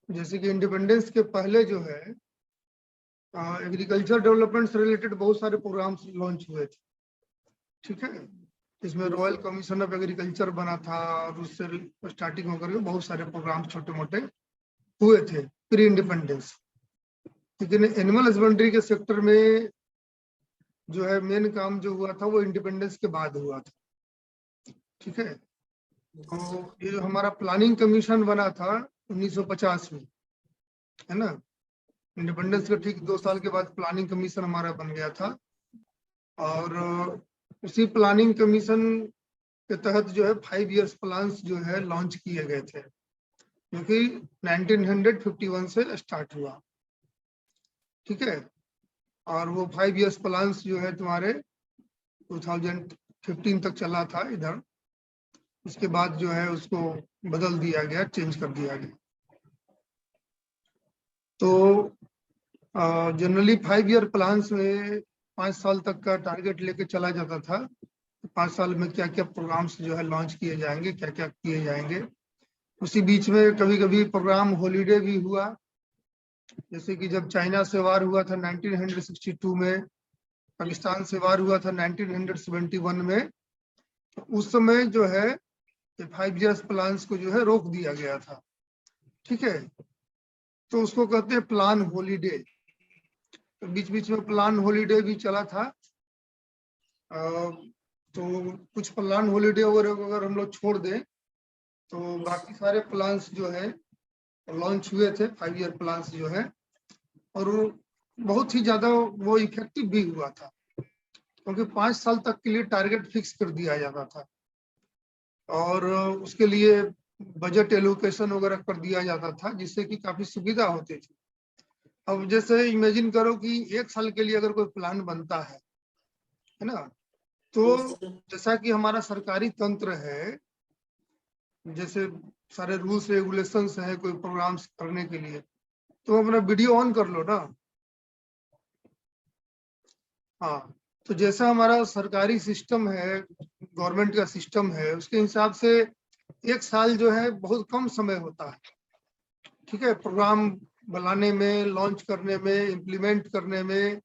जैसे कि इंडिपेंडेंस के पहले जो है एग्रीकल्चर डेवलपमेंट से रिलेटेड बहुत सारे प्रोग्राम्स लॉन्च हुए थे, ठीक है। इसमें रॉयल कमीशन ऑफ एग्रीकल्चर बना था और उससे स्टार्टिंग होकर के बहुत सारे प्रोग्राम छोटे मोटे हुए थे प्री इंडिपेंडेंस। लेकिन एनिमल हस्बेंड्री के सेक्टर में जो है मेन काम जो हुआ था वो इंडिपेंडेंस के बाद हुआ था, ठीक है। तो ये जो हमारा प्लानिंग कमीशन बना था 1950 में, है ना, इंडिपेंडेंस के ठीक 2 साल के बाद प्लानिंग कमीशन हमारा बन गया था। और उसी प्लानिंग कमीशन के तहत जो है 5 इयर्स प्लान्स जो है लॉन्च किए गए थे, जो कि 1951 से स्टार्ट हुआ, ठीक है। और वो 5 इयर्स प्लान्स जो है तुम्हारे 2015 तक चला था इधर। उसके बाद जो है उसको बदल दिया गया, चेंज कर दिया गया। तो जनरली 5 ईयर प्लान्स में 5 साल तक का टारगेट लेके चला जाता था। 5 साल में क्या क्या प्रोग्राम्स जो है लॉन्च किए जाएंगे, क्या क्या किए जाएंगे। उसी बीच में कभी कभी प्रोग्राम हॉलीडे भी हुआ, जैसे कि जब चाइना से वार हुआ था 1962 में, पाकिस्तान से वार हुआ था 1971 में, तो उस समय जो है 5 इयर्स प्लान्स को जो है रोक दिया गया था, ठीक है। तो उसको कहते हैं प्लान हॉलीडे। तो बीच बीच में प्लान हॉलीडे भी चला था। तो कुछ प्लान हॉलीडे वगैरह अगर हम लोग छोड़ दें तो बाकी सारे प्लान्स जो है लॉन्च हुए थे, 5 ईयर प्लान्स जो है, और वो बहुत ही ज्यादा वो इफेक्टिव भी हुआ था, क्योंकि 5 साल तक के लिए टारगेट फिक्स कर दिया जाता था और उसके लिए बजट एलोकेशन वगैरह कर दिया जाता था, जिससे कि काफी सुविधा होती थी। अब जैसे इमेजिन करो कि 1 साल के लिए अगर कोई प्लान बनता है ना, तो जैसा कि हमारा सरकारी तंत्र है, जैसे सारे रूल्स रेगुलेशंस है कोई प्रोग्राम्स करने के लिए, तो अपना वीडियो ऑन कर लो ना। हाँ, तो जैसा हमारा सरकारी सिस्टम है, गवर्नमेंट का सिस्टम है, उसके हिसाब से 1 साल जो है बहुत कम समय होता है, ठीक है, प्रोग्राम बनाने में, लॉन्च करने में, इम्प्लीमेंट करने में,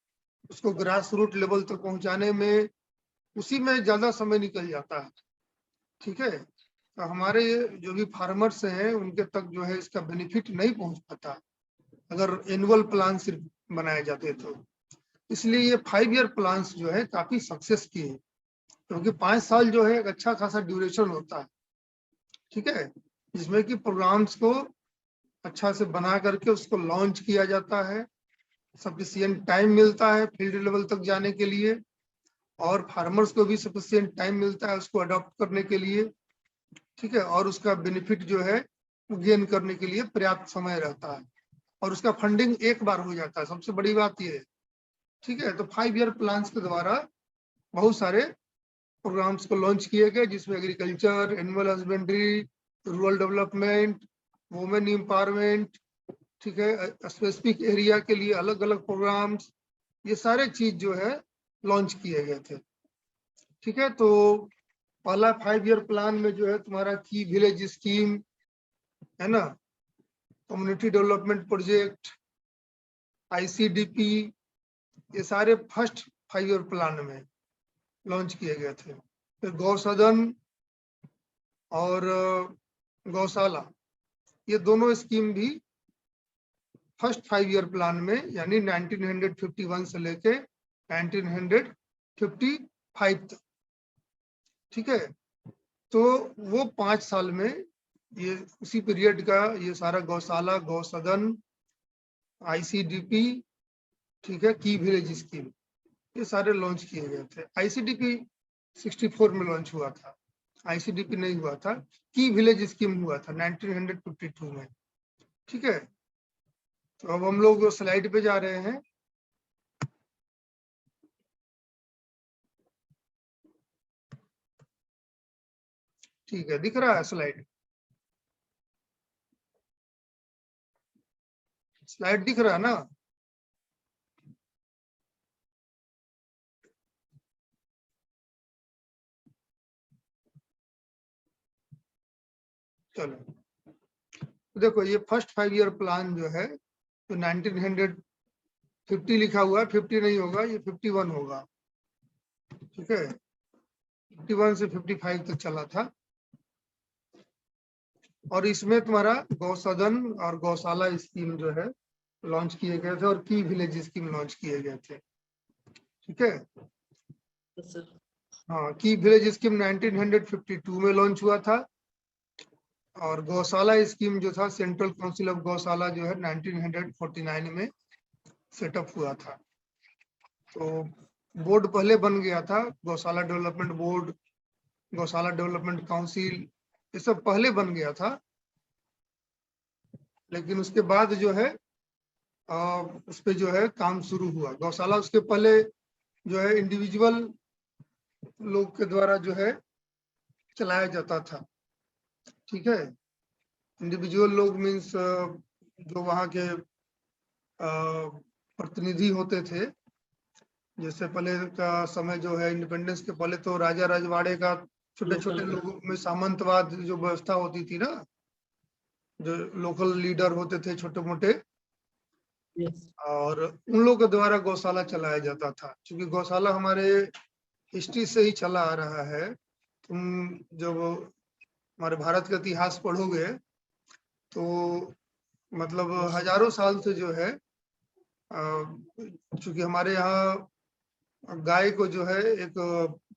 उसको ग्रास रूट लेवल तक पहुंचाने में, उसी में ज्यादा समय निकल जाता है, ठीक है। तो हमारे जो भी फार्मर्स हैं उनके तक जो है इसका बेनिफिट नहीं पहुंच पाता अगर एनुअल प्लान सिर्फ बनाए जाते तो। इसलिए ये 5 ईयर प्लान्स जो है काफी सक्सेस किए, क्योंकि 5 साल जो है एक अच्छा खासा ड्यूरेशन होता है, ठीक है, जिसमें कि प्रोग्राम्स को अच्छा से बना करके उसको लॉन्च किया जाता है, सफिशिएंट टाइम मिलता है फील्ड लेवल तक जाने के लिए, और फार्मर्स को भी सफिशिएंट टाइम मिलता है उसको अडॉप्ट करने के लिए, ठीक है, और उसका बेनिफिट जो है गेन करने के लिए पर्याप्त समय रहता है, और उसका फंडिंग एक बार हो जाता है, सबसे बड़ी बात ये है, ठीक है। तो 5 ईयर प्लान्स के द्वारा बहुत सारे प्रोग्राम्स को लॉन्च किए गए, जिसमें agriculture, animal husbandry, rural development, women empowerment, ठीक है, स्पेसिफिक एरिया के लिए अलग अलग प्रोग्राम्स, ये सारे चीज जो है लॉन्च किए गए थे, ठीक है। तो पहला 5 ईयर प्लान में जो है तुम्हारा की विलेज स्कीम, है ना, कम्युनिटी डेवलपमेंट प्रोजेक्ट, आईसीडीपी, ये सारे फर्स्ट 5 ईयर प्लान में लॉन्च किए गए थे। फिर गौसदन और गौशाला, ये दोनों स्कीम भी फर्स्ट 5 ईयर प्लान में, यानी 1951 से लेके 1955 तक, ठीक है। तो वो 5 साल में ये उसी पीरियड का ये सारा गौशाला, गौसदन, आईसीडीपी, ठीक है, की विलेज स्कीम, ये सारे लॉन्च किए गए थे। आईसीडीपी 64 में लॉन्च हुआ था, आईसीडीपी नहीं हुआ था, की विलेज स्कीम हुआ था 1952 में, ठीक है। तो अब हम लोग स्लाइड पे जा रहे हैं। ठीक है, दिख रहा है स्लाइड? स्लाइड दिख रहा है ना? चलो, देखो ये फर्स्ट 5 ईयर प्लान जो है तो 1950 लिखा हुआ है, 50 नहीं होगा, ये 51 होगा। ठीक है, 51 से 55 तक चला था। और इसमें तुम्हारा गौसदन और गौशाला स्कीम जो है लॉन्च किए गए थे, और की विलेज स्कीम लॉन्च किए गए थे। ठीक है, हाँ, की विलेज स्कीम 1952 में लॉन्च हुआ था, और गौशाला स्कीम जो था सेंट्रल काउंसिल ऑफ गौशाला जो है 1949 में सेटअप हुआ था। तो बोर्ड पहले बन गया था, गौशाला डेवलपमेंट बोर्ड, गौशाला डेवलपमेंट काउंसिल, ये सब पहले बन गया था। लेकिन उसके बाद जो है उस पे जो है काम शुरू हुआ। गौशाला उसके पहले जो है इंडिविजुअल लोग के द्वारा जो है चलाया जाता था। ठीक है, इंडिविजुअल लोग मीन्स जो वहाँ के प्रतिनिधि होते थे। जैसे पहले का समय जो है इंडिपेंडेंस के पहले तो राजा रजवाड़े का छोटे छोटे लोगों में सामंतवाद जो व्यवस्था होती थी ना, जो लोकल लीडर होते थे छोटे मोटे, और उन लोगों के द्वारा गौशाला चलाया जाता था। क्योंकि गौशाला हमारे हिस्ट्री से ही चला आ रहा है। तुम जब हमारे भारत का इतिहास पढ़ोगे तो मतलब हजारों साल से जो है, चूंकि हमारे यहाँ गाय को जो है एक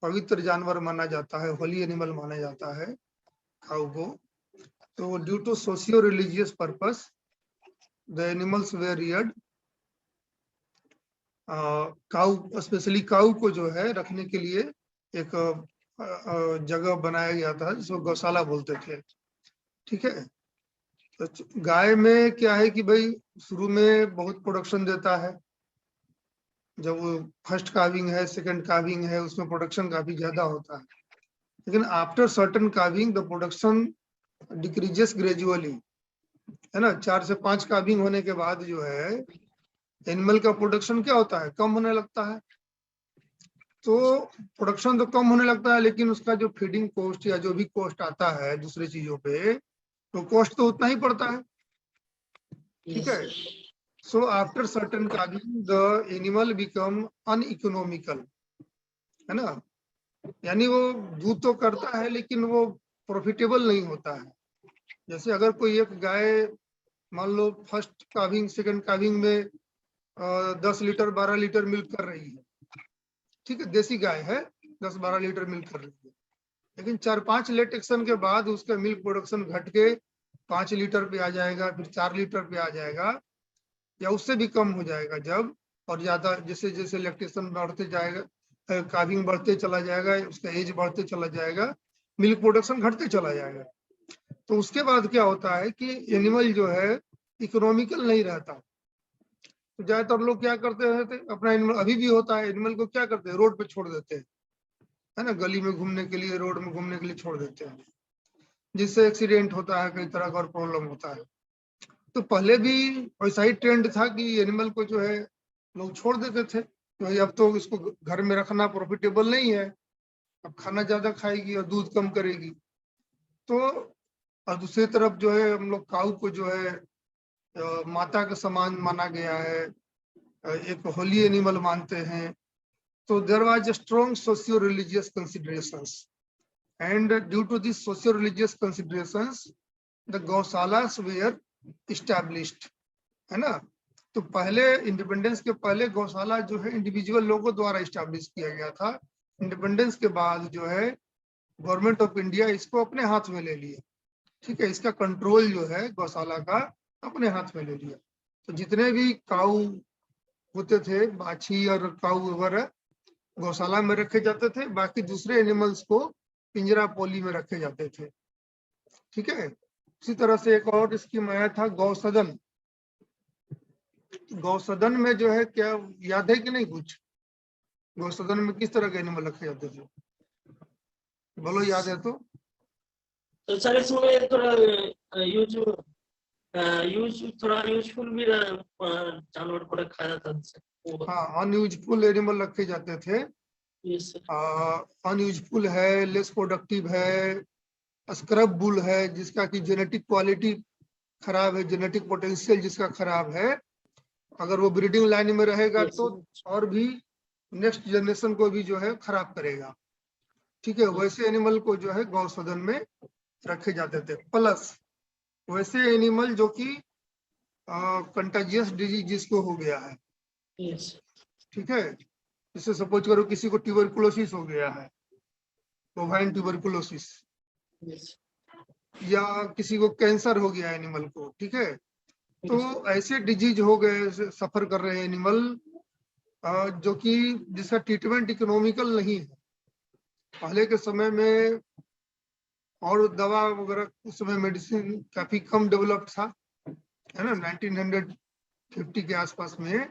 पवित्र जानवर माना जाता है, होली एनिमल माना जाता है काऊ को। तो due to socio religious purpose the animals were reared. Cow, specially cow को जो है रखने के लिए एक जगह बनाया गया था जिसको गौशाला बोलते थे। ठीक है, तो गाय में क्या है कि भाई शुरू में बहुत प्रोडक्शन देता है। जब फर्स्ट काविंग है, सेकंड काविंग है, उसमें प्रोडक्शन काफी ज्यादा होता है। लेकिन after certain calving the production decreases gradually, है ना। 4 से 5 काविंग होने के बाद जो है एनिमल का प्रोडक्शन क्या होता है, कम होने लगता है। तो प्रोडक्शन तो कम होने लगता है, लेकिन उसका जो फीडिंग कॉस्ट या जो भी कॉस्ट आता है दूसरी चीजों पे, तो कॉस्ट तो उतना ही पड़ता है। ठीक है, so after certain calving the animal become uneconomical, है ना। यानी वो दूध तो करता है लेकिन वो प्रॉफिटेबल नहीं होता है। जैसे अगर कोई एक गाय मान लो फर्स्ट काविंग सेकंड काविंग में 10 लीटर 12 लीटर मिल्क कर रही है। ठीक है, देसी गाय है, 10-12 लीटर मिल्क कर रही है। लेकिन 4-5 लेटेक्शन के बाद उसका मिल्क प्रोडक्शन घट के 5 लीटर पे आ जाएगा, फिर 4 लीटर पे आ जाएगा, या उससे भी कम हो जाएगा जब। और ज्यादा जैसे जैसे लैक्टेशन बढ़ते जाएगा, काविंग बढ़ते चला जाएगा, उसका एज बढ़ते चला जाएगा, मिल्क प्रोडक्शन घटते चला जाएगा। तो उसके बाद क्या होता है कि एनिमल जो है इकोनॉमिकल नहीं रहता। तो ज्यादातर लोग क्या करते हैं, अपना एनिमल, अभी भी होता है, एनिमल को क्या करते हैं, रोड पे छोड़ देते हैं, है ना, गली में घूमने के लिए, रोड में घूमने के लिए छोड़ देते हैं, जिससे एक्सीडेंट होता है, कई तरह का और प्रॉब्लम होता है। तो पहले भी वैसा ही ट्रेंड था कि एनिमल को जो है लोग छोड़ देते थे, तो अब तो इसको घर में रखना प्रॉफिटेबल नहीं है, अब खाना ज्यादा खाएगी और दूध कम करेगी। तो और दूसरी तरफ जो है हम लोग काऊ को जो है माता के समान माना गया है, एक होली एनिमल मानते हैं। तो there was a strong socio religious considerations, and due to this socio religious considerations the गौशालास वेयर इस्टेब्लिश्ड, है ना। तो पहले इंडिपेंडेंस के पहले गौशाला जो है इंडिविजुअल लोगों द्वारा इस्टेब्लिश किया गया था। इंडिपेंडेंस के बाद जो है गवर्नमेंट ऑफ इंडिया इसको अपने हाथ में ले लिया। ठीक है, इसका कंट्रोल जो है गौशाला का अपने हाथ में ले लिया। तो जितने भी काऊ होते थे, बाछी और काऊ वगैरह, गौशाला में रखे जाते थे, बाकी दूसरे एनिमल्स को पिंजरा पोली में रखे जाते थे। ठीक है, इसी तरह से एक और स्कीम आया था गौसदन। गौसदन में जो है क्या याद है कि नहीं कुछ, गौसदन में किस तरह के एनिमल रखे जाते थे, बोलो याद है तो। सर इसमें थोड़ा यूज थोड़ा यूजफुल भी जानवर को रखा जाता है। हाँ, अनयूजफुल एनिमल रखे जाते थे। अनयूजफुल है, लेस प्रोडक्टिव है, स्क्रब बुल है जिसका कि जेनेटिक क्वालिटी खराब है, जेनेटिक पोटेंशियल जिसका खराब है, अगर वो ब्रीडिंग लाइन में रहेगा Yes, तो और भी नेक्स्ट जनरेशन को भी जो है खराब करेगा। ठीक है, वैसे एनिमल को जो है गौसदन में रखे जाते थे। प्लस वैसे एनिमल जो कि कंटाजियस डिजीज जिसको हो गया है, yes, ठीक है, जैसे सपोज करो किसी को ट्यूबरकुलोसिस हो गया है, बोवाइन ट्यूबरकुलोसिस, yes, या किसी को कैंसर हो गया एनिमल को, ठीक है, तो ऐसे डिजीज हो गए, सफर कर रहे हैं एनिमल, जो कि जिसका ट्रीटमेंट इकोनॉमिकल नहीं है। पहले के समय में और दवा वगैरह, उस समय मेडिसिन काफी कम डेवलप था, है ना, 1950 के आसपास में।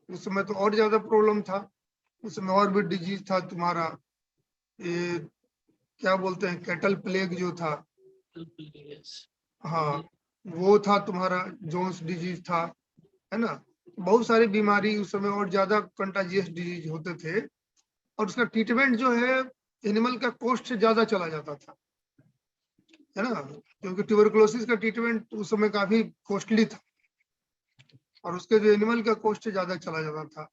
उस समय तो और ज्यादा प्रॉब्लम था, उस समय और भी डिजीज था तुम्हारा, ये क्या बोलते हैं, कैटल प्लेग जो था, yes, हाँ वो था तुम्हारा, जोन्स डिजीज था, है ना। बहुत सारी बीमारी उस समय और ज्यादा कंटाजियस डिजीज होते थे, और उसका ट्रीटमेंट जो है एनिमल का कॉस्ट से ज्यादा चला जाता था, है ना, क्योंकि ट्यूबरकुलोसिस का ट्रीटमेंट उस समय काफी कॉस्टली था, और उसके जो एनिमल का कॉस्ट ज्यादा चला जाता था।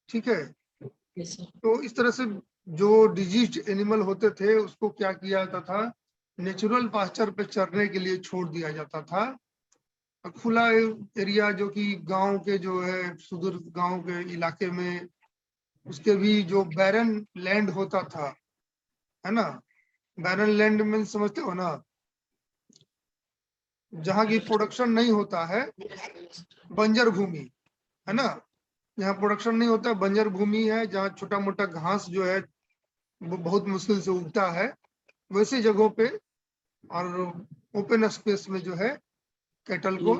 ठीक है, yes, sir. तो इस तरह से जो डिजीज एनिमल होते थे उसको क्या किया जाता था, नेचुरल पास्चर पे चरने के लिए छोड़ दिया जाता था। खुला एरिया जो कि गांव के जो है सुदूर गांव के इलाके में, उसके भी जो बैरन लैंड होता था, है ना, बैरन लैंड में समझते हो ना, जहाँ की प्रोडक्शन नहीं होता है, बंजर भूमि, है ना, यहाँ प्रोडक्शन नहीं होता, बंजर भूमि है, जहाँ छोटा मोटा घास जो है वो बहुत मुश्किल से उगता है, वैसे जगहों पे और ओपन स्पेस में जो है कैटल को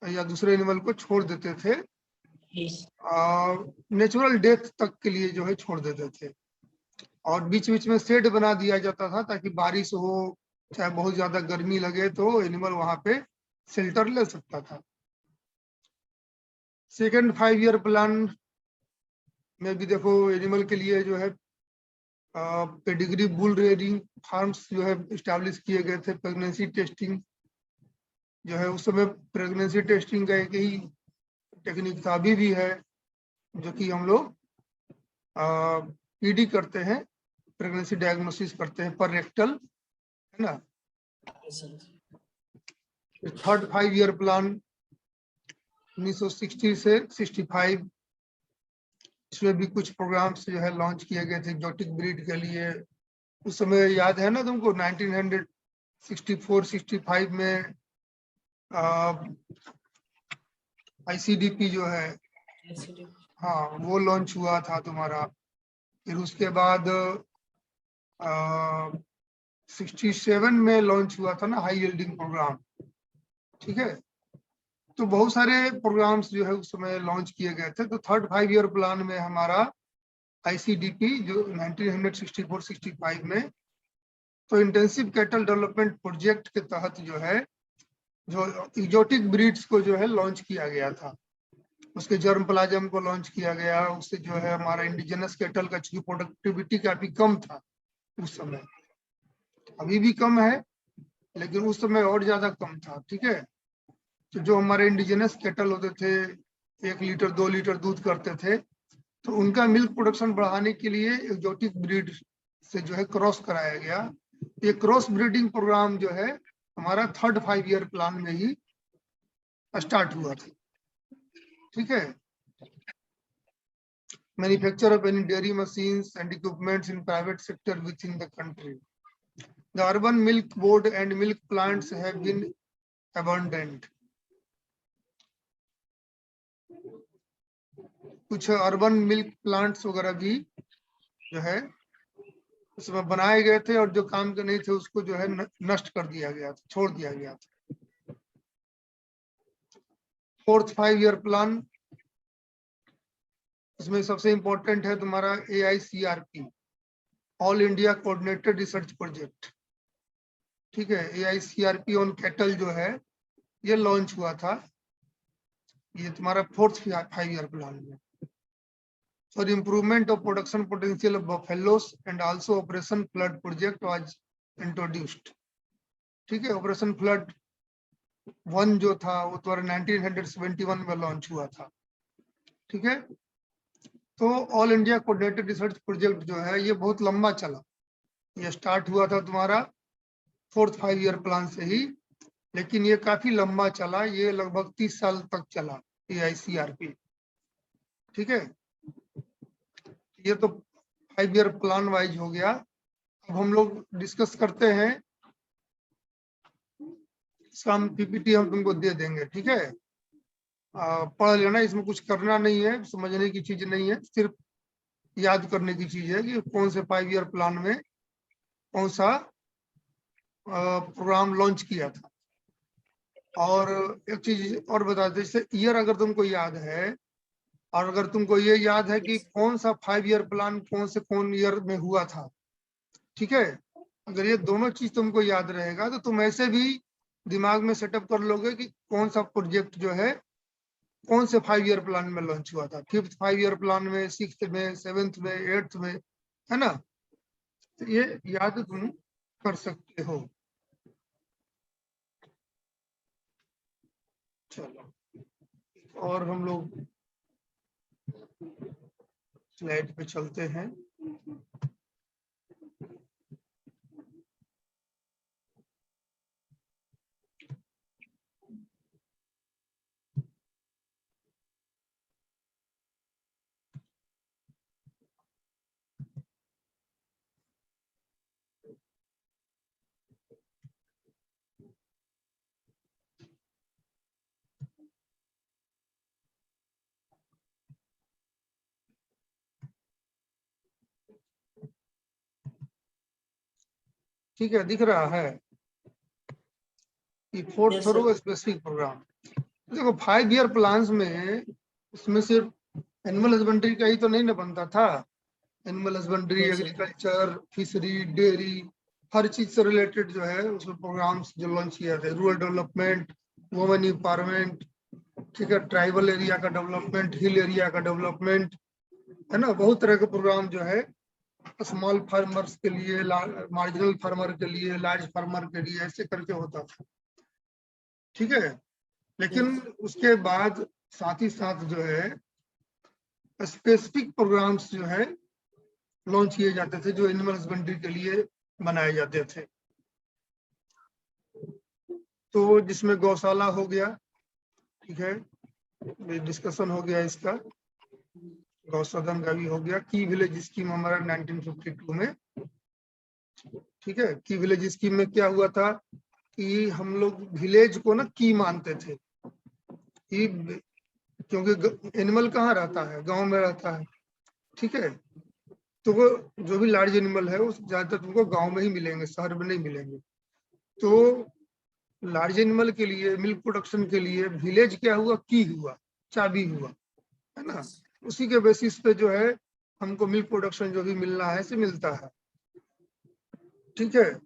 या दूसरे एनिमल को छोड़ देते थे, Yes, नेचुरल डेथ तक के लिए जो है छोड़ देते थे। और बीच बीच में शेड बना दिया जाता था, ताकि बारिश हो चाहे बहुत ज्यादा गर्मी लगे तो एनिमल वहां पे शेल्टर ले सकता था। सेकेंड 5 ईयर प्लान में भी देखो एनिमल के लिए जो है पेडिग्री बुल रेयरिंग फार्म्स जो है इस्टेब्लिश किए गए थे। प्रेगनेंसी टेस्टिंग जो है, उस समय प्रेगनेंसी टेस्टिंग का एक ही टेक्निक था, अभी भी है, जो कि हम लोग पीडी करते हैं, प्रेगनेंसी डायग्नोसिस करते हैं पर रेक्टल, है ना। yes, sir. Third 5 year plan 1960 से 65, इसमें भी कुछ प्रोग्राम्स जो है लॉन्च किए गए थे एक्सोटिक ब्रीड के लिए। उस समय याद है ना तुमको, 1964-65 में आईसीडीपी जो है, Yes, sir. हाँ वो लॉन्च हुआ था तुम्हारा। फिर उसके बाद 67 में लॉन्च हुआ था ना हाई यील्डिंग प्रोग्राम। ठीक है, तो बहुत सारे प्रोग्राम्स जो है उस समय लॉन्च किए गए थे। तो थर्ड 5 ईयर प्लान में हमारा आईसीडीपी जो 1964-65 में, तो इंटेंसिव कैटल डेवलपमेंट प्रोजेक्ट के तहत जो है, जो एक्सोटिक ब्रीड्स को जो है लॉन्च किया गया था। उसके जर्म प्लाज्म को लॉन्च किया गया, उससे जो है हमारा इंडिजिनस कैटल का चूंकि प्रोडक्टिविटी काफी कम था उस समय, अभी भी कम है लेकिन उस समय और ज्यादा कम था। ठीक है, तो जो हमारे इंडिजिनस कैटल होते थे 1 लीटर 2 लीटर दूध करते थे, तो उनका मिल्क प्रोडक्शन बढ़ाने के लिए एक्सोटिक ब्रीड से जो है क्रॉस कराया गया। ये क्रॉस ब्रीडिंग प्रोग्राम जो है हमारा थर्ड 5 ईयर प्लान में ही स्टार्ट हुआ था। ठीक है, manufacture of any dairy machines and equipments in private sector within the country. The urban milk board and milk plants have been abandoned. कुछ अर्बन मिल्क प्लांट्स वगैरह भी जो है उसमें बनाए गए थे, और जो काम के नहीं थे उसको जो है नष्ट कर दिया गया था, छोड़ दिया गया था। फोर्थ 5 ईयर प्लान, इसमें सबसे इंपॉर्टेंट है तुम्हारा AICRP, all India coordinated research project. ठीक है, AICRP ऑन कैटल जो है ये लॉन्च हुआ था, ये तुम्हारा फोर्थ 5 ईयर प्लान में। For improvement of production potential of buffaloes and also operation flood project was introduced. ठीक है, ऑपरेशन फ्लड वन जो था वो तुम्हारा 1971 में लॉन्च हुआ था। ठीक है, तो all India coordinated research project जो है ये बहुत लंबा चला। ये स्टार्ट हुआ था तुम्हारा 4th 5 ईयर प्लान से ही, लेकिन ये काफी लंबा चला, ये लगभग 30 साल तक चला AICRP। ठीक है, ये तो 5 ईयर प्लान वाइज हो गया। अब हम लोग डिस्कस करते हैं, इसका हम PPT हम तुमको दे देंगे। ठीक है, पढ़ लेना, इसमें कुछ करना नहीं है, समझने की चीज नहीं है, सिर्फ याद करने की चीज है कि कौन से 5 ईयर प्लान में कौन सा प्रोग्राम लॉन्च किया था। और एक चीज और बता दें, जैसे ईयर अगर तुमको याद है, और अगर तुमको ये याद है कि कौन सा 5 ईयर प्लान कौन ईयर में हुआ था, ठीक है, अगर ये दोनों चीज तुमको याद रहेगा तो तुम ऐसे भी दिमाग में सेटअप कर लोगे कि कौन सा प्रोजेक्ट जो है कौन से 5 ईयर प्लान में लॉन्च हुआ था, 5th 5 ईयर प्लान में, 6th में, 7th में, 8th में, है ना। तो ये याद तुम कर सकते हो। चलो, और हम लोग स्लाइड पे चलते हैं। ठीक है, दिख रहा है कि 4th Yes, थोरो sir. Specific programme. देखो 5 ईयर प्लान्स में उसमें सिर्फ एनिमल हस्बेंड्री का ही तो नहीं ना बनता था। Animal husbandry, Yes, sir. Agriculture, fishery, dairy, हर चीज से रिलेटेड जो है उसमें प्रोग्राम्स जो लॉन्च किया था। रूरल डेवलपमेंट, वुमेन एम्पावरमेंट, ठीक है, ट्राइबल एरिया का डेवलपमेंट, हिल एरिया का डेवलपमेंट, है ना, बहुत तरह के प्रोग्राम जो है स्मॉल फार्मर्स के लिए, मार्जिनल फार्मर के लिए, लार्ज फार्मर के लिए, ऐसे करके होता था। ठीक है, लेकिन Yes. उसके बाद साथ ही साथ जो है स्पेसिफिक प्रोग्राम्स जो है लॉन्च किए जाते थे, जो एनिमल हस्बेंड्री के लिए बनाए जाते थे। तो जिसमें गौशाला हो गया, ठीक है, डिस्कशन हो गया इसका, गौसदन का भी हो गया। की विलेज स्कीम हमारा 1952 में, ठीक है, की विलेज स्कीम में क्या हुआ था कि हम लोग विलेज को ना की मानते थे कि, क्योंकि एनिमल कहाँ रहता है, गांव में रहता है। ठीक है, तो वो जो भी लार्ज एनिमल है वो ज्यादातर तुमको गांव में ही मिलेंगे, शहर में नहीं मिलेंगे। तो लार्ज एनिमल के लिए, मिल्क प्रोडक्शन के लिए विलेज क्या हुआ, की हुआ, चाबी हुआ, है ना। उसी के बेसिस पे जो है हमको मिल्क प्रोडक्शन जो भी मिलना है से मिलता है। ठीक है,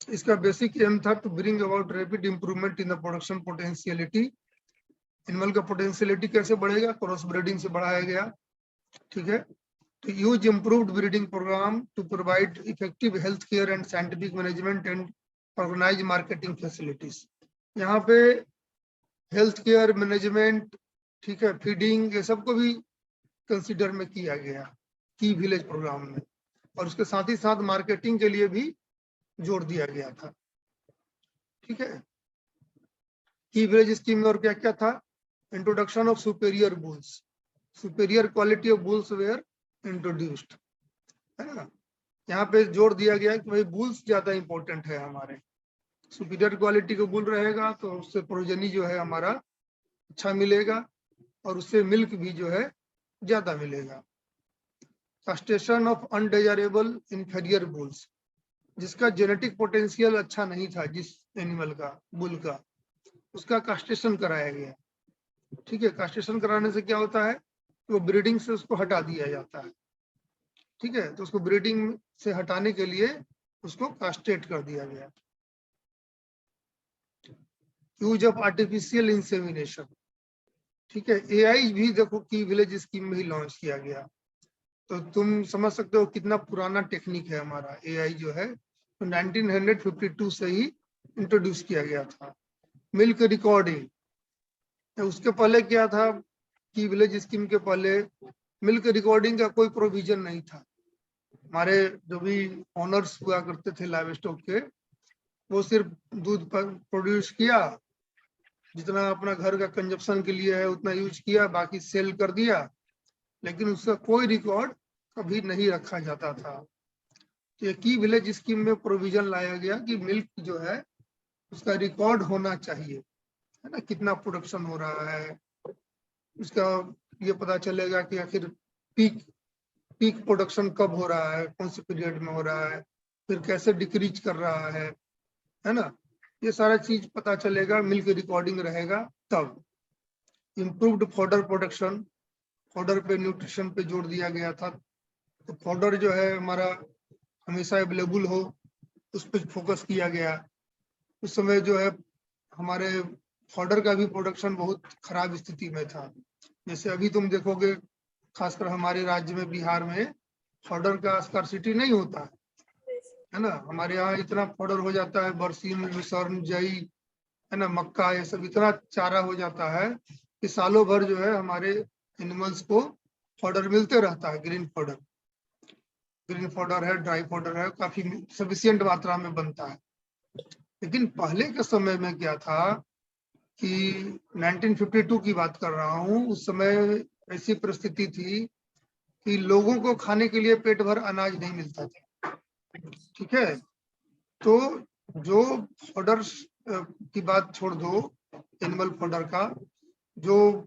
इसका बेसिक एम था to bring about rapid improvement in the production potentiality. Animal का पोटेंशियलिटी कैसे बढ़ेगा, क्रॉस ब्रीडिंग से बढ़ाया गया। ठीक है, to use improved breeding program to provide effective health care and scientific management and organize marketing facilities। यहाँ पे हेल्थ केयर मैनेजमेंट, ठीक है, फीडिंग, ये सबको भी कंसीडर में किया गया की विलेज प्रोग्राम में। और उसके साथ ही साथ मार्केटिंग के लिए भी जोर दिया गया था। ठीक है, की विलेज स्कीम में और क्या क्या था, introduction of superior bulls, superior quality of bulls were introduced, है ना। यहाँ पे जोर दिया गया है कि भाई बुल्स ज्यादा इंपॉर्टेंट है हमारे, सुपीरियर क्वालिटी का बुल रहेगा तो उससे प्रोजनी जो है हमारा अच्छा मिलेगा, और उससे मिल्क भी जो है ज्यादा मिलेगा। Castration of undesirable inferior bulls, जिसका जेनेटिक पोटेंशियल अच्छा नहीं था, जिस एनिमल का, बुल का, उसका कास्ट्रेशन कराया गया। ठीक है, कास्ट्रेशन कराने से क्या होता है, वो ब्रीडिंग से उसको हटा दिया जाता है। ठीक है, तो उसको ब्रीडिंग से हटाने के लिए उसको कास्ट्रेट कर दिया गया। यूज ऑफ आर्टिफिशियल इंसेमिनेशन, ठीक है, एआई भी देखो की विलेज स्कीम में ही लॉन्च किया गया। तो तुम समझ सकते हो कितना पुराना टेक्निक है हमारा एआई जो है, तो 1952 से ही इंट्रोड्यूस किया गया था। Milk recording. तो उसके पहले क्या था कि विलेज स्कीम के पहले मिल्क रिकॉर्डिंग का कोई प्रोविजन नहीं था। हमारे जो भी ओनर्स हुआ करते थे लाइव स्टॉक के, वो सिर्फ दूध पर प्रोड्यूस किया, जितना अपना घर का कंजप्शन के लिए है उतना यूज किया, बाकी सेल कर दिया, लेकिन उसका कोई रिकॉर्ड कभी नहीं रखा जाता था। तो ये की विलेज स्कीम में प्रोविजन लाया गया कि मिल्क जो है उसका रिकॉर्ड होना चाहिए, है ना, कितना प्रोडक्शन हो रहा है, उसका ये पता चलेगा कि आखिर पीक प्रोडक्शन कब हो रहा है, कौन से पीरियड में हो रहा है, फिर कैसे डिक्रीज कर रहा है ना, ये सारा चीज पता चलेगा, मिल्क रिकॉर्डिंग रहेगा तब। इम्प्रूव्ड फॉडर प्रोडक्शन, फॉडर पे न्यूट्रिशन पे जोर दिया गया था। तो फॉडर जो है हमारा हमेशा अवेलेबल हो, उस पर फोकस किया गया। उस समय जो है हमारे फॉडर का भी प्रोडक्शन बहुत खराब स्थिति में था। जैसे अभी तुम देखोगे खासकर हमारे राज्य में बिहार में फॉडर का स्कार्सिटी नहीं होता है ना। हमारे यहाँ इतना फॉडर हो जाता है, बरसीन, लुसर्न, जई, है ना, मक्का, ये सब इतना चारा हो जाता है कि सालों भर जो है हमारे एनिमल्स को फॉडर मिलते रहता है। ग्रीन फॉडर है, ड्राई फॉडर है, काफी सफिशियंट मात्रा में बनता है। लेकिन पहले के समय में क्या था कि 1952 की बात कर रहा हूँ, उस समय ऐसी परिस्थिति थी कि लोगों को खाने के लिए पेट भर अनाज नहीं मिलता था। ठीक है, तो जो फॉडर की बात छोड़ दो, एनिमल फॉडर का, जो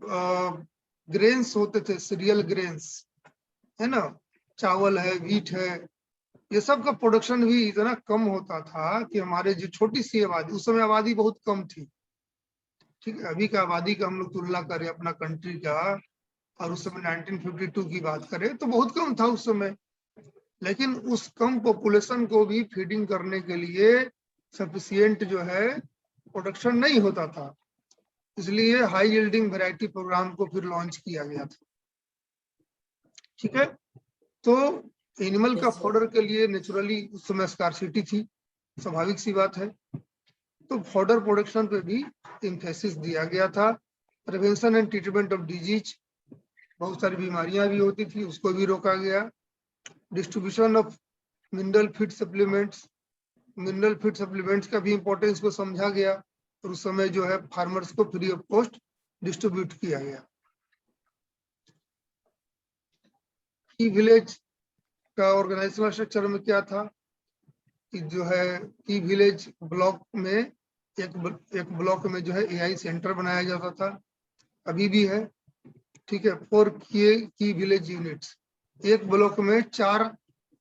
ग्रेन्स होते थे, सीरियल ग्रेन्स, है ना, चावल है, वीट है, ये सब का प्रोडक्शन भी इतना कम होता था कि हमारे जो छोटी सी आबादी, उस समय आबादी बहुत कम थी। ठीक है, अभी का आबादी का हम लोग तुलना करें अपना कंट्री का, और उस समय 1952 की बात करें तो बहुत कम था उस समय। लेकिन उस कम पॉपुलेशन को भी फीडिंग करने के लिए सफिशिएंट जो है प्रोडक्शन नहीं होता था, इसलिए हाई यील्डिंग वैरायटी प्रोग्राम को फिर लॉन्च किया गया था। ठीक है, तो एनिमल का फॉडर के लिए नेचुरली उस समय स्कार्सिटी थी, स्वाभाविक सी बात है। तो फॉडर प्रोडक्शन पे भी एम्फेसिस दिया गया था। Prevention and treatment of disease, बहुत सारी बीमारियां भी होती थी, उसको भी रोका गया। Distribution of mineral feed supplements, mineral feed supplements का भी इंपॉर्टेंस को समझा गया, और उस समय जो है फार्मर्स को फ्री ऑफ कॉस्ट डिस्ट्रीब्यूट किया गया। की विलेज का ऑर्गेनाइजेशनल स्ट्रक्चर में क्या था कि जो है की विलेज ब्लॉक में एक ब्लॉक में जो है एआई सेंटर बनाया जाता था, अभी भी है। ठीक है, 4 की विलेज यूनिट्स, एक ब्लॉक में 4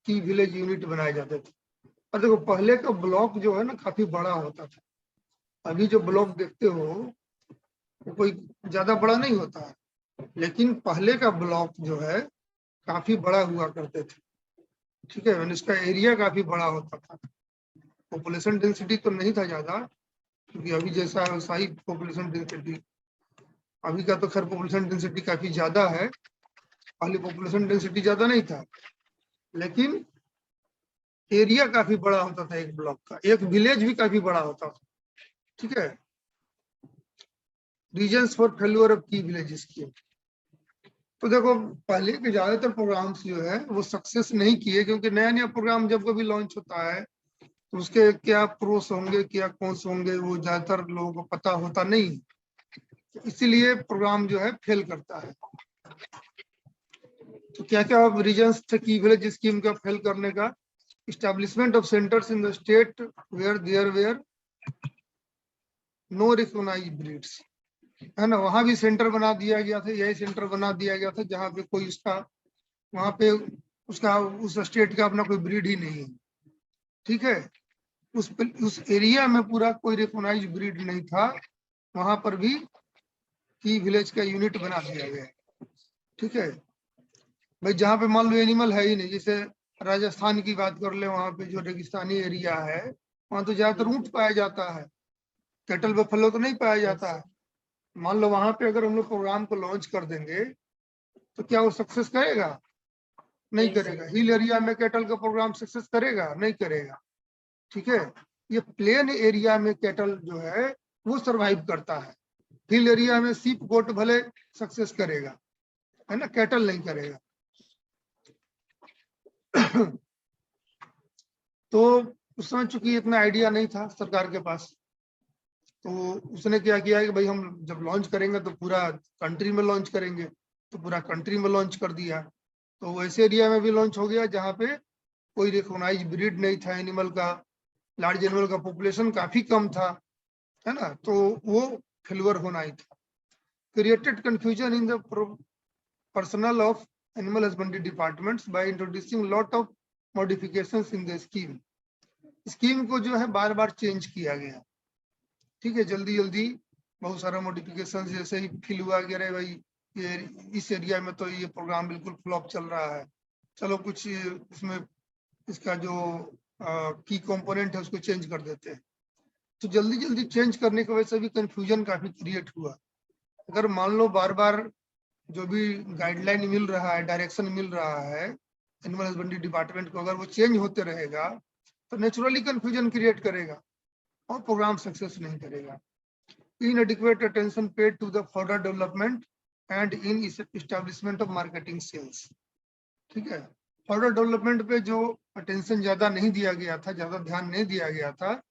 की विलेज यूनिट बनाए जाते थे। और देखो पहले का ब्लॉक जो है ना काफी बड़ा होता था, अभी जो ब्लॉक देखते हो वो कोई ज्यादा बड़ा नहीं होता है, लेकिन पहले का ब्लॉक जो है काफी बड़ा हुआ करते थे। ठीक है, इसका एरिया काफी बड़ा होता था, पॉपुलेशन डेंसिटी तो नहीं था ज्यादा, क्योंकि अभी जैसा है वैसा ही पॉपुलेशन डेंसिटी, अभी का तो खैर पॉपुलेशन डेंसिटी काफी ज्यादा है, पहले पॉपुलेशन डेंसिटी ज्यादा नहीं था, लेकिन एरिया काफी बड़ा होता था एक ब्लॉक का, एक विलेज भी काफी बड़ा होता था। ठीक है, रीजन्स फॉर फेल्यूर ऑफ की विलेज स्कीम, तो देखो पहले के ज्यादातर प्रोग्राम्स जो है वो सक्सेस नहीं किए, क्योंकि नया नया प्रोग्राम जब कभी लॉन्च होता है तो उसके क्या प्रोस होंगे, क्या कॉन्स होंगे, वो ज्यादातर लोगों को पता होता नहीं, इसीलिए प्रोग्राम जो है फेल करता है। तो क्या क्या रीजन्स थे की विलेज स्कीम का फेल करने का? Establishment of centers in the state where there were no recognized breeds, है ना, वहां भी सेंटर बना दिया गया था, यही सेंटर बना दिया गया था जहां पे कोई उसका, वहां पे उसका उस स्टेट का अपना कोई ब्रीड ही नहीं है। ठीक है, उस एरिया में पूरा कोई रिकॉग्नाइज ब्रीड नहीं था, वहां पर भी की विलेज का यूनिट बना दिया गया। ठीक है भाई, जहाँ पे मान लो एनिमल है ही नहीं, जैसे राजस्थान की बात कर ले, वहां पे जो रेगिस्तानी एरिया है वहां तो ज्यादातर ऊंट पाया जाता है, कैटल बफेलो तो नहीं पाया जाता है। मान लो वहां पे अगर हम लोग प्रोग्राम को लॉन्च कर देंगे तो क्या वो सक्सेस करेगा? नहीं करेगा। हिल एरिया में कैटल का प्रोग्राम सक्सेस करेगा? नहीं करेगा। ठीक है, ये प्लेन एरिया में कैटल जो है वो सरवाइव करता है। हिल एरिया में सीप गोट भले सक्सेस करेगा, है ना, कैटल नहीं करेगा। तो उस समय चूंकि इतना आइडिया नहीं था सरकार के पास, तो उसने क्या किया कि भाई हम जब लॉन्च करेंगे तो पूरा कंट्री में लॉन्च करेंगे, तो पूरा कंट्री में लॉन्च कर दिया। तो वैसे एरिया में भी लॉन्च हो गया जहाँ पे कोई रिकॉग्नाइज ब्रीड नहीं था एनिमल का, लार्ज एनिमल का पॉपुलेशन काफी कम था, है ना, तो वो फेल्यूर होना ही था। Created confusion in the personnel of animal husbandry departments by introducing lot of modifications in the scheme। Scheme को जो है बार बार चेंज किया गया, ठीक है, जल्दी जल्दी बहुत सारा मॉडिफिकेशन, जैसे ही फील हुआ कि अरे भाई ये इस एरिया में तो ये प्रोग्राम बिल्कुल फ्लॉप चल रहा है, चलो कुछ उसमें इसका जो की कंपोनेंट है उसको चेंज कर देते हैं। तो जल्दी जल्दी चेंज करने की वजह से भी कंफ्यूजन काफी क्रिएट हुआ। अगर मान लो बार बार जो भी गाइडलाइन मिल रहा है, डायरेक्शन मिल रहा है एनिमल हस्बेंड्री डिपार्टमेंट को, अगर वो चेंज होते रहेगा तो नेचुरली कंफ्यूजन क्रिएट करेगा और प्रोग्राम सक्सेस नहीं करेगा। Inadequate attention paid to the further development and in establishment of marketing sales. ठीक है, फर्दर डेवलपमेंट पे जो अटेंशन ज्यादा नहीं दिया गया था, ज्यादा ध्यान नहीं दिया गया था,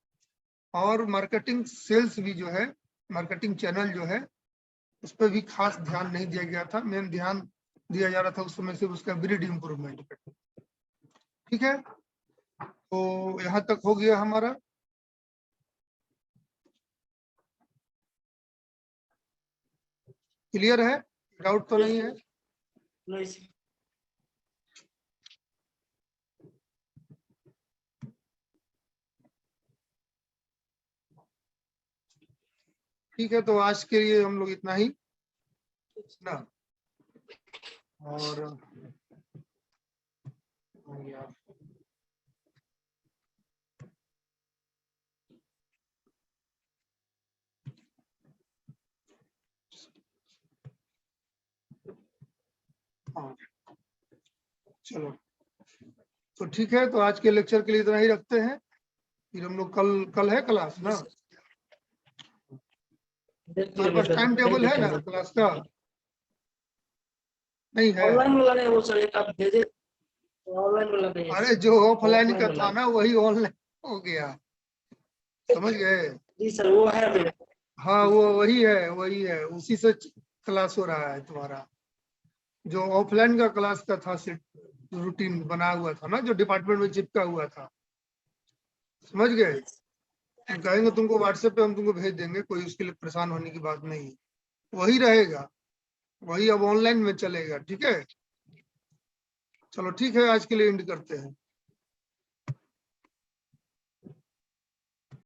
और मार्केटिंग सेल्स भी जो है, मार्केटिंग चैनल जो है उस पर भी खास ध्यान नहीं दिया गया था। मेन ध्यान दिया जा रहा था उस समय सिर्फ उसका ब्रीड इंप्रूवमेंट पे। ठीक है, तो यहाँ तक हो गया हमारा। क्लियर है, डाउट तो नहीं है? ठीक है, तो आज के लिए हम लोग इतना ही ना, और चलो तो ठीक है, तो आज के लेक्चर के लिए इतना ही रखते हैं, फिर हम लोग कल है क्लास ना, हमारे पास टाइम टेबल है ना क्लास का? नहीं है, ऑनलाइन वाला नहीं, वो सर एक आप भेजे ऑनलाइन वाला नहीं। अरे जो ऑफलाइन का था ना वही ऑनलाइन हो गया, समझ गए? जी सर, वो है मेरे। हाँ वो वही है, उसी से क्लास हो रहा है तुम्हारा। जो ऑफलाइन का क्लास का था रूटीन बना हुआ था ना, जो डिपार्टमेंट में चिपका हुआ था, समझ गए? हम कहेंगे तुमको व्हाट्सएप पे, हम तुमको भेज देंगे, कोई उसके लिए परेशान होने की बात नहीं है, वही रहेगा, वही अब ऑनलाइन में चलेगा। ठीक है, चलो ठीक है, आज के लिए एंड करते हैं।